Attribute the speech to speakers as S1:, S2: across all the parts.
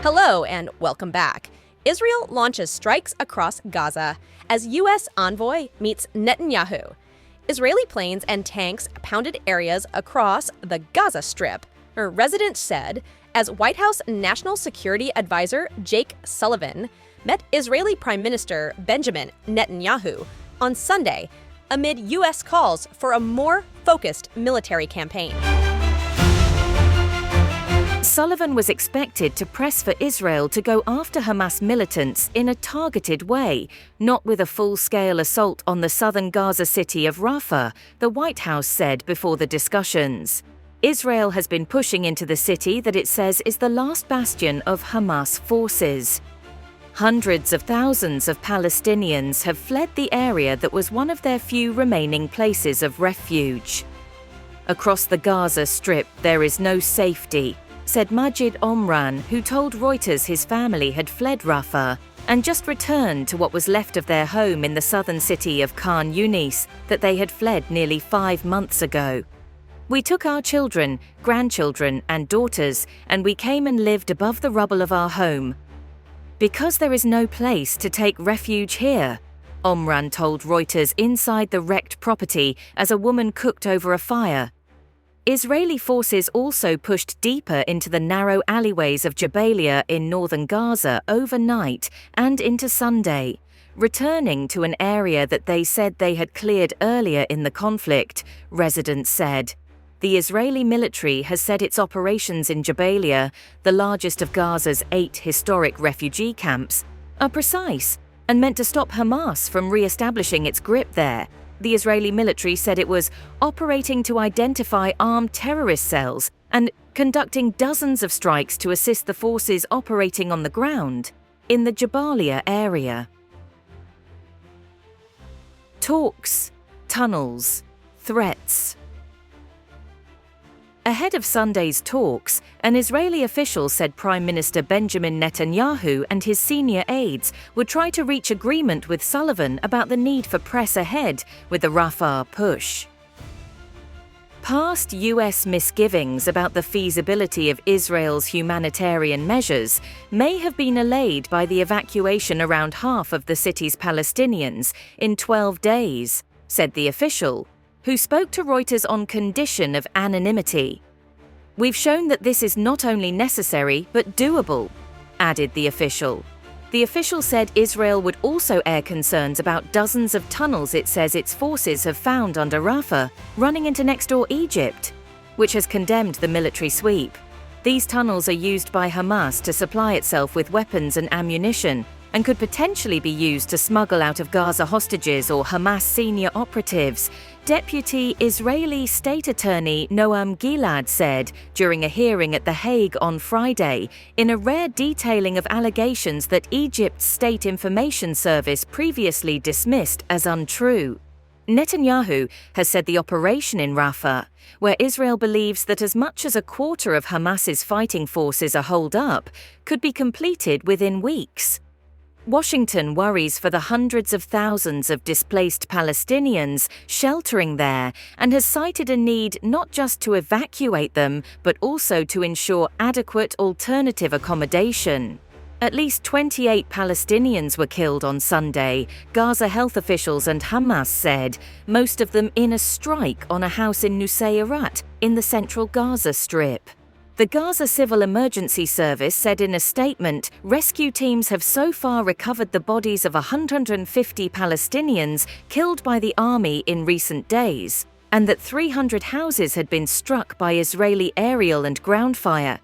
S1: Hello and welcome back. Israel launches strikes across Gaza as U.S. envoy meets Netanyahu. Israeli planes and tanks pounded areas across the Gaza Strip, residents said, as White House National Security Advisor Jake Sullivan met Israeli Prime Minister Benjamin Netanyahu on Sunday amid U.S. calls for a more focused military campaign.
S2: Sullivan was expected to press for Israel to go after Hamas militants in a targeted way, not with a full-scale assault on the southern Gaza city of Rafah, the White House said before the discussions. Israel has been pushing into the city that it says is the last bastion of Hamas forces. Hundreds of thousands of Palestinians have fled the area that was one of their few remaining places of refuge. Across the Gaza Strip, there is no safety, said Majid Omran, who told Reuters his family had fled Rafah and just returned to what was left of their home in the southern city of Khan Yunis that they had fled nearly 5 months ago. "We took our children, grandchildren and daughters and we came and lived above the rubble of our home. Because there is no place to take refuge here," Omran told Reuters inside the wrecked property as a woman cooked over a fire. Israeli forces also pushed deeper into the narrow alleyways of Jabalia in northern Gaza overnight and into Sunday, returning to an area that they said they had cleared earlier in the conflict, residents said. The Israeli military has said its operations in Jabalia, the largest of Gaza's 8 historic refugee camps, are precise and meant to stop Hamas from re-establishing its grip there. The Israeli military said it was operating to identify armed terrorist cells and conducting dozens of strikes to assist the forces operating on the ground in the Jabalia area. Talks, tunnels, threats. Ahead of Sunday's talks, an Israeli official said Prime Minister Benjamin Netanyahu and his senior aides would try to reach agreement with Sullivan about the need for press ahead with the Rafah push. Past U.S. misgivings about the feasibility of Israel's humanitarian measures may have been allayed by the evacuation around half of the city's Palestinians in 12 days, said the official, who spoke to Reuters on condition of anonymity. "We've shown that this is not only necessary but doable," added the official. The official said Israel would also air concerns about dozens of tunnels it says its forces have found under Rafah, running into next-door Egypt, which has condemned the military sweep. These tunnels are used by Hamas to supply itself with weapons and ammunition and could potentially be used to smuggle out of Gaza hostages or Hamas senior operatives, Deputy Israeli State Attorney Noam Gilad said during a hearing at The Hague on Friday, in a rare detailing of allegations that Egypt's State Information Service previously dismissed as untrue. Netanyahu has said the operation in Rafah, where Israel believes that as much as a quarter of Hamas's fighting forces are holed up, could be completed within weeks. Washington worries for the hundreds of thousands of displaced Palestinians sheltering there and has cited a need not just to evacuate them, but also to ensure adequate alternative accommodation. At least 28 Palestinians were killed on Sunday, Gaza health officials and Hamas said, most of them in a strike on a house in Nusayrat in the central Gaza Strip. The Gaza Civil Emergency Service said in a statement, rescue teams have so far recovered the bodies of 150 Palestinians killed by the army in recent days, and that 300 houses had been struck by Israeli aerial and ground fire.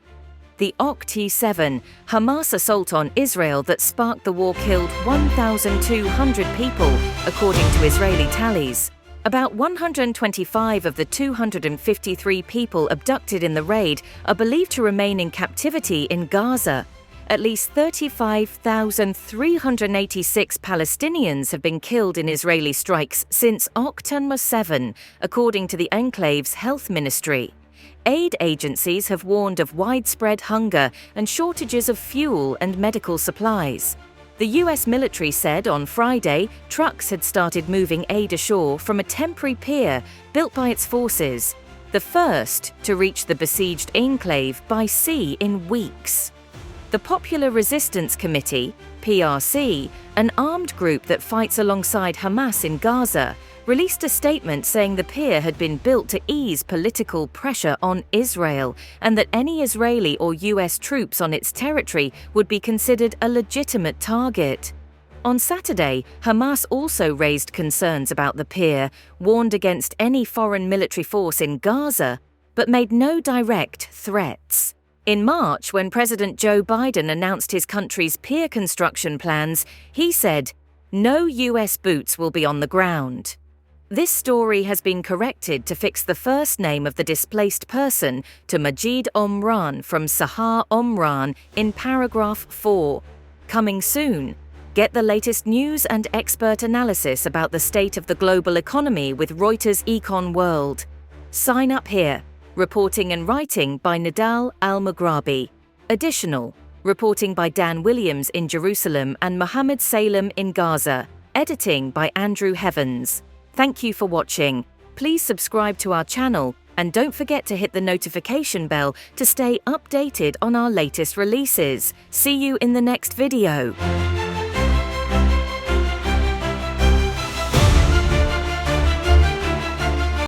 S2: The Oct-7, Hamas assault on Israel that sparked the war killed 1,200 people, according to Israeli tallies. About 125 of the 253 people abducted in the raid are believed to remain in captivity in Gaza. At least 35,386 Palestinians have been killed in Israeli strikes since October 7, according to the enclave's health ministry. Aid agencies have warned of widespread hunger and shortages of fuel and medical supplies. The U.S. military said on Friday trucks had started moving aid ashore from a temporary pier built by its forces, the first to reach the besieged enclave by sea in weeks. The Popular Resistance Committee, PRC, an armed group that fights alongside Hamas in Gaza, released a statement saying the pier had been built to ease political pressure on Israel and that any Israeli or US troops on its territory would be considered a legitimate target. On Saturday, Hamas also raised concerns about the pier, warned against any foreign military force in Gaza, but made no direct threats. In March, when President Joe Biden announced his country's pier construction plans, he said, "No US boots will be on the ground." This story has been corrected to fix the first name of the displaced person to Majid Omran from Sahar Omran in paragraph 4. Coming soon. Get the latest news and expert analysis about the state of the global economy with Reuters Econ World. Sign up here. Reporting and writing by Nidal Al-Mughrabi. Additional. Reporting by Dan Williams in Jerusalem and Mohammed Salem in Gaza. Editing by Andrew Heavens. Thank you for watching. Please subscribe to our channel and don't forget to hit the notification bell to stay updated on our latest releases. See you in the next video.